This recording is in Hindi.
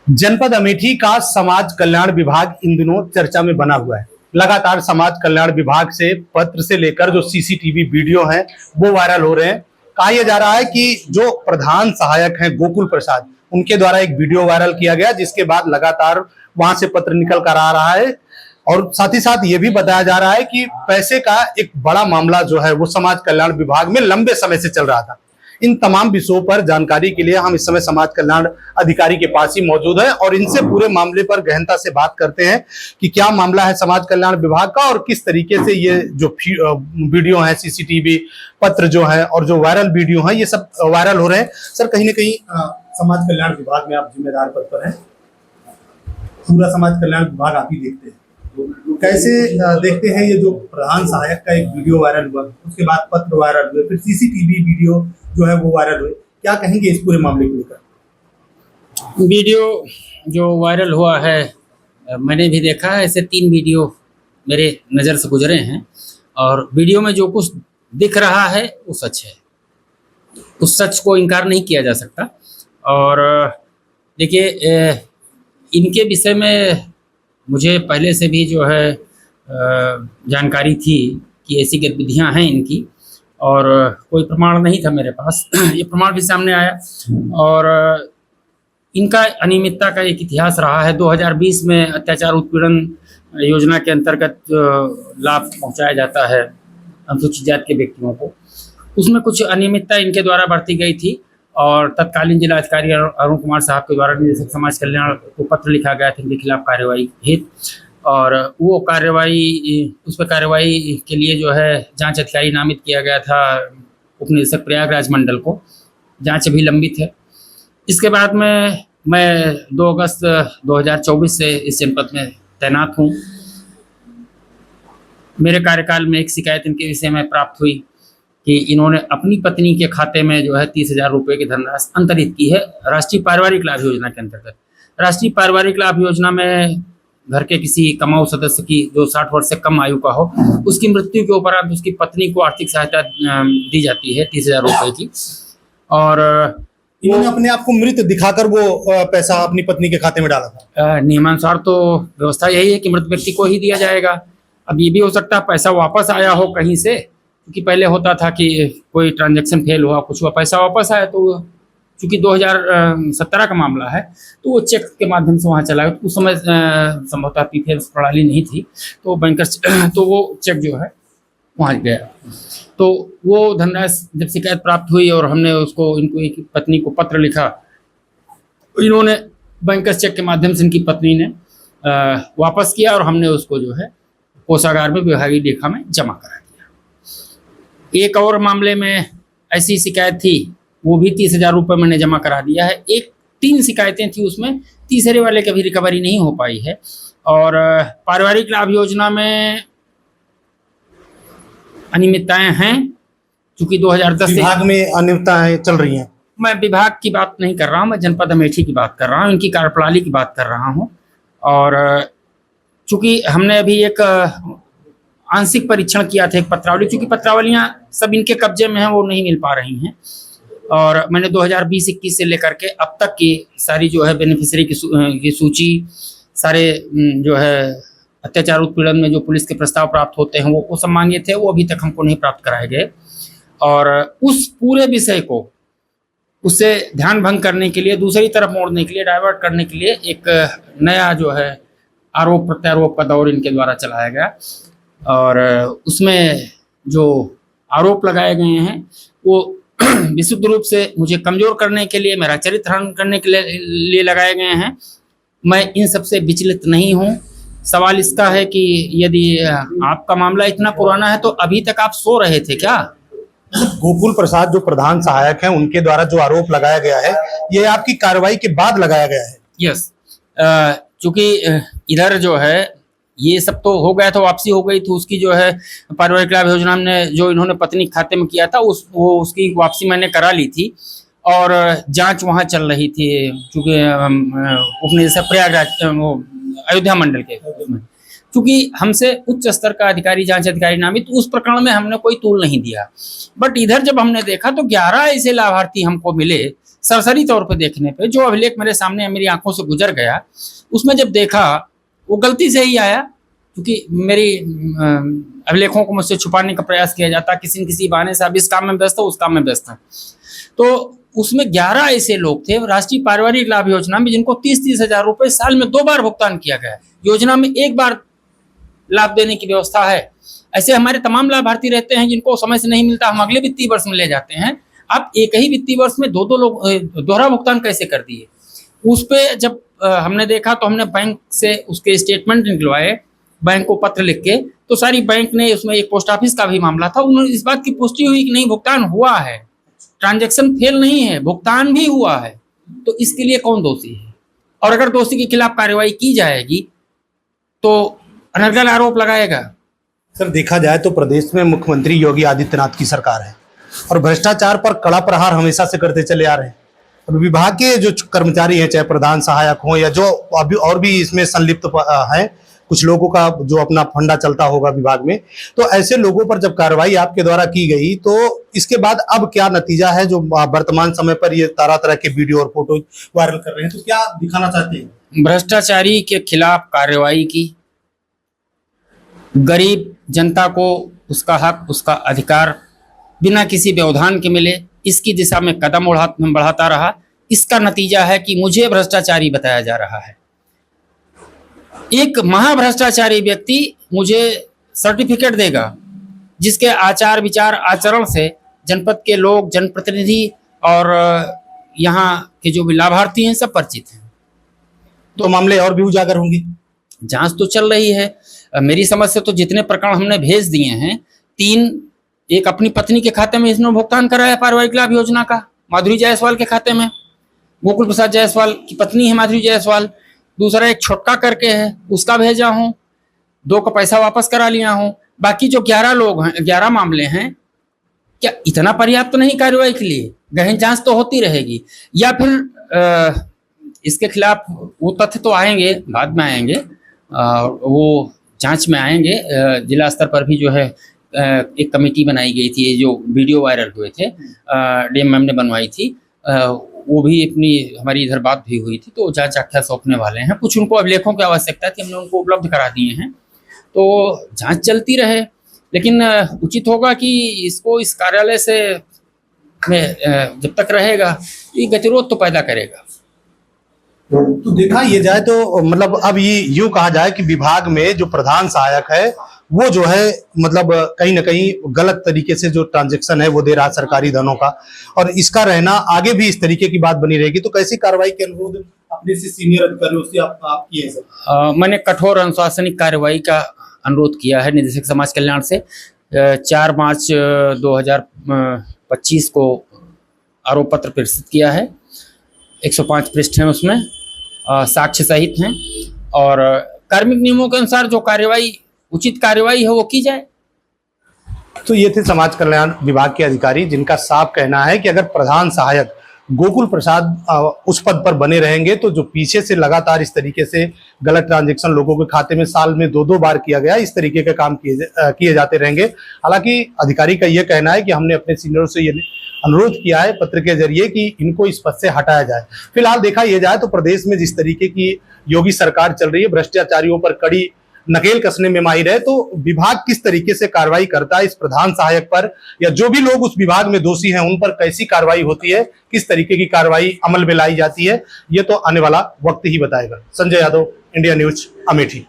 जनपद अमेठी का समाज कल्याण विभाग इन दिनों चर्चा में बना हुआ है। लगातार समाज कल्याण विभाग से पत्र से लेकर जो सीसीटीवी वीडियो हैं वो वायरल हो रहे हैं। कहा यह जा रहा है कि जो प्रधान सहायक हैं गोकुल प्रसाद, उनके द्वारा एक वीडियो वायरल किया गया, जिसके बाद लगातार वहां से पत्र निकल कर आ रहा है। और साथ ही साथ ये भी बताया जा रहा है कि पैसे का एक बड़ा मामला जो है वो समाज कल्याण विभाग में लंबे समय से चल रहा था। इन तमाम विषयों पर जानकारी के लिए हम इस समय समाज कल्याण अधिकारी के पास ही मौजूद हैं और इनसे पूरे मामले पर गहनता से बात करते हैं कि क्या मामला है समाज कल्याण विभाग का और किस तरीके से ये जो वीडियो है, सीसीटीवी पत्र जो है और जो वायरल वीडियो है, ये सब वायरल हो रहे हैं। सर, कहीं ना कहीं समाज कल्याण विभाग में आप जिम्मेदार पद पर हैं, पूरा समाज कल्याण विभाग आप ही देखते हैं, कैसे देखते हैं ये जो प्रधान सहायक का एक वीडियो वायरल हुआ, उसके बाद पत्र वायरल हुए, फिर सीसीटीवी वीडियो जो है वो वायरल हुए, क्या कहेंगे इस पूरे मामले को लेकर? वीडियो जो वायरल हुआ है मैंने भी देखा है। ऐसे 3 वीडियो मेरे नज़र से गुजरे हैं और वीडियो में जो कुछ दिख रहा है वो सच है। उस सच को इनकार नहीं किया जा सकता। और देखिए, इनके विषय में मुझे पहले से भी जो है जानकारी थी कि ऐसी गतिविधियां हैं इनकी, और कोई प्रमाण नहीं था मेरे पास। ये प्रमाण भी सामने आया और इनका अनियमितता का एक इतिहास रहा है। 2020 में अत्याचार उत्पीड़न योजना के अंतर्गत लाभ पहुंचाया जाता है अनुसूचित जाति के व्यक्तियों को, उसमें कुछ अनियमितता इनके द्वारा बरती गई थी और तत्कालीन जिलाधिकारी अरुण कुमार साहब के द्वारा निदेशक समाज कल्याण को पत्र लिखा गया था इनके खिलाफ कार्रवाई हेतु। और वो कार्रवाई, उस पर कार्रवाई के लिए जो है जांच अधिकारी नामित किया गया था उप निदेशक प्रयागराज मंडल को। जांच अभी लंबित है। इसके बाद में मैं 2 अगस्त 2024 से इस जनपद में तैनात हूँ। मेरे कार्यकाल में एक शिकायत इनके विषय में प्राप्त हुई कि इन्होंने अपनी पत्नी के खाते में जो है 30,000 रुपये की धनराशि अंतरित की है राष्ट्रीय पारिवारिक लाभ योजना के अंतर्गत। राष्ट्रीय पारिवारिक लाभ योजना में घर के किसी कमाऊ सदस्य की जो 60 वर्ष से कम आयु का हो, उसकी मृत्यु के उपरांत उसकी पत्नी को आर्थिक सहायता दी जाती है 30,000 रुपये की। और इन्होंने अपने आप को मृत दिखाकर वो पैसा अपनी पत्नी के खाते में डाला था। नियमानुसार तो व्यवस्था यही है कि मृत व्यक्ति को ही दिया जाएगा। अब ये भी हो सकता है पैसा वापस आया हो कहीं से, क्योंकि पहले होता था कि कोई ट्रांजैक्शन फेल हुआ, कुछ हुआ, पैसा वापस आया, तो चूँकि 2017 का मामला है तो वो चेक के माध्यम से वहाँ चला गया। उस समय संभवतः पीपीएफ प्रणाली नहीं थी, तो बैंकर्स तो वो चेक जो है वहाँ गया। तो वो धनराशि जब शिकायत प्राप्त हुई और हमने उसको इनको एक पत्नी को पत्र लिखा, इन्होंने बैंकर्स चेक के माध्यम से इनकी पत्नी ने वापस किया और हमने उसको जो है कोषागार में विभागीय लेखा में जमा करा दिया। एक और मामले में ऐसी शिकायत थी, वो भी 30,000 रुपये मैंने जमा करा दिया है। 3 शिकायतें थी, उसमें तीसरे वाले की भी रिकवरी नहीं हो पाई है। और पारिवारिक लाभ योजना में अनियमितताएं हैं, क्योंकि 2010 विभाग में अनियमितताएं चल रही हैं। मैं विभाग की बात नहीं कर रहा हूँ, मैं जनपद अमेठी की बात कर रहा हूँ, इनकी कार्यप्रणाली की बात कर रहा हूँ। और चूँकि हमने अभी एक आंशिक परीक्षण किया था, एक पत्रावली, चूँकि पत्रावलियाँ सब इनके कब्जे में हैं, वो नहीं मिल पा रही हैं। और मैंने 2020-21 से लेकर के अब तक की सारी जो है बेनिफिशियरी की सूची, सारे जो है अत्याचार उत्पीड़न में जो पुलिस के प्रस्ताव प्राप्त होते हैं वो सब मांगे थे, वो अभी तक हमको नहीं प्राप्त कराए गए। और उस पूरे विषय को उससे ध्यान भंग करने के लिए, दूसरी तरफ मोड़ने के लिए, डाइवर्ट करने के लिए एक नया जो है आरोप प्रत्यारोप का दौर इनके द्वारा चलाया गया। और उसमें जो आरोप लगाए गए हैं वो विशुद्ध रूप से मुझे कमजोर करने के लिए, मेरा चरित्र हनन करने के लिए लगाए गए हैं। मैं इन सबसे विचलित नहीं हूँ। सवाल इसका है कि यदि आपका मामला इतना पुराना है तो अभी तक आप सो रहे थे क्या? गोकुल प्रसाद जो प्रधान सहायक हैं, उनके द्वारा जो आरोप लगाया गया है, ये आपकी कार्रवाई के बाद लगाया गया है? यस, चूंकि इधर जो है ये सब तो हो गया था, वापसी हो गई थी उसकी, जो है पारिवारिक लाभ योजना में जो इन्होंने पत्नी खाते में किया था उसकी वापसी मैंने करा ली थी और जांच वहाँ चल रही थी, चूँकि उप निदेशक प्रयागराज अयोध्या मंडल के उसमें, चूँकि हमसे उच्च स्तर का अधिकारी, जांच अधिकारी नामित, तो उस प्रकरण में हमने कोई तूल नहीं दिया। बट इधर जब हमने देखा तो 11 ऐसे लाभार्थी हमको मिले सरसरी तौर पे देखने पे जो अभिलेख मेरे सामने मेरी आंखों से गुजर गया, उसमें जब देखा वो गलती से ही आया, क्योंकि मेरी अभिलेखों को मुझसे छुपाने का प्रयास किया जाता, किसी न किसी बहाने से अब इस काम में व्यस्त है, उस काम में व्यस्त है। तो उसमें 11 ऐसे लोग थे राष्ट्रीय पारिवारिक लाभ योजना में जिनको 30-30 हजार रुपए साल में 2 बार भुगतान किया गया है। योजना में 1 बार लाभ देने की व्यवस्था है। ऐसे हमारे तमाम लाभार्थी रहते हैं जिनको समय से नहीं मिलता, हम अगले वित्तीय वर्ष में ले जाते हैं। आप एक ही वित्तीय वर्ष में 2-2 लोग दोहरा भुगतान कैसे कर दिए? उस पे जब हमने देखा तो हमने बैंक से उसके स्टेटमेंट निकलवाए, बैंक को पत्र लिख के, तो सारी बैंक ने, उसमें एक पोस्ट ऑफिस का भी मामला था, उन्होंने इस बात की पुष्टि हुई कि नहीं भुगतान हुआ है, ट्रांजैक्शन फेल नहीं है, भुगतान भी हुआ है। तो इसके लिए कौन दोषी है? और अगर दोषी के खिलाफ कार्रवाई की जाएगी तो अनर्गल आरोप लगाएगा। सर, देखा जाए तो प्रदेश में मुख्यमंत्री योगी आदित्यनाथ की सरकार है और भ्रष्टाचार पर कड़ा प्रहार हमेशा से करते चले आ रहे हैं। और विभाग के जो कर्मचारी हैं, चाहे प्रधान सहायक हों या जो अभी और भी इसमें संलिप्त हैं, कुछ लोगों का जो अपना फंडा चलता होगा विभाग में, तो ऐसे लोगों पर जब कार्रवाई आपके द्वारा की गई तो इसके बाद अब क्या नतीजा है जो वर्तमान समय पर ये तरह तरह के वीडियो और फोटो वायरल कर रहे हैं, तो क्या दिखाना चाहते हैं? भ्रष्टाचारी के खिलाफ कार्रवाई की, गरीब जनता को उसका हक, उसका अधिकार बिना किसी व्यवधान के मिले, इसकी दिशा में कदम बढ़ाता रहा। इसका नतीजा है कि मुझे भ्रष्टाचारी बताया जा रहा है। एक महाभ्रष्टाचारी व्यक्ति मुझे सर्टिफिकेट देगा जिसके आचार विचार आचरण से जनपद के लोग, जनप्रतिनिधि और यहाँ के जो भी लाभार्थी हैं सब परिचित हैं। तो मामले और भी उजागर होंगे। जांच तो चल रही है। मेरी समझ से तो जितने प्रकरण हमने भेज दिए हैं, 3, एक अपनी पत्नी के खाते में इसने भुगतान कराया पारिवारिक लाभ योजना का, माधुरी जायसवाल के खाते में, गोकुल प्रसाद जायसवाल की पत्नी है माधुरी जायसवाल। दूसरा एक छोटका करके है, उसका भेजा हूँ, 2 का पैसा वापस करा लिया हूँ। बाकी जो 11 लोग हैं, 11 मामले हैं, क्या इतना पर्याप्त नहीं कार्रवाई के लिए? गहन जांच तो होती रहेगी, या फिर इसके खिलाफ वो तथ्य तो आएंगे, बाद में आएंगे, वो जांच में आएंगे। जिला स्तर पर भी जो है एक कमेटी बनाई गई थी, ये जो वीडियो वायरल हुए थे, डीएम मैम ने बनवाई थी, वो भी अपनी हमारी इधर बात भी हुई थी, तो जांच आख्या सौंपने वाले हैं। कुछ उनको अभिलेखों की आवश्यकता थी, हमने उनको उपलब्ध करा दिए हैं, तो जांच चलती रहे। लेकिन उचित होगा कि इसको इस कार्यालय से में जब तक रहेगा ये गतिरोध तो पैदा करेगा। तो देखा ये जाए तो मतलब अब ये यूं कहा जाए कि विभाग में जो प्रधान सहायक है वो जो है मतलब कहीं ना कहीं गलत तरीके से जो ट्रांजैक्शन है वो दे रहा सरकारी धनों का, और इसका रहना आगे भी इस तरीके की बात बनी रहेगी। तो कैसी कार्रवाई के अनुरोध अपने से सीनियर अधिकारियों से आप किए सर? मैंने कठोर अनुशासनिक कार्रवाई का अनुरोध किया है निदेशक समाज कल्याण से। 4 मार्च 2025 को आरोप पत्र प्रेषित किया है, 105 पृष्ठ हैं उसमें, साक्ष्य सहित हैं, और कार्मिक नियमों के अनुसार जो कार्रवाई, उचित कार्रवाई है वो की जाए। तो ये थे समाज कल्याण विभाग के अधिकारी जिनका साफ कहना है कि अगर प्रधान सहायक गोकुल प्रसाद उस पद पर बने रहेंगे तो जो पीछे से लगातार इस तरीके से गलत ट्रांजैक्शन लोगों के खाते में साल में 2-2 बार किया गया, इस तरीके के काम किए जाते रहेंगे। हालांकि अधिकारी का ये कहना है कि हमने अपने सीनियरों से ये अनुरोध किया है पत्र के जरिए कि इनको इस पद से हटाया जाए। फिलहाल देखा यह जाए तो प्रदेश में जिस तरीके की योगी सरकार चल रही है, भ्रष्टाचारियों पर कड़ी नकेल कसने में माहिर है, तो विभाग किस तरीके से कार्रवाई करता है इस प्रधान सहायक पर, या जो भी लोग उस विभाग में दोषी हैं उन पर कैसी कार्रवाई होती है, किस तरीके की कार्रवाई अमल में लाई जाती है, ये तो आने वाला वक्त ही बताएगा। Sanjay Yadav, India news, Amethi.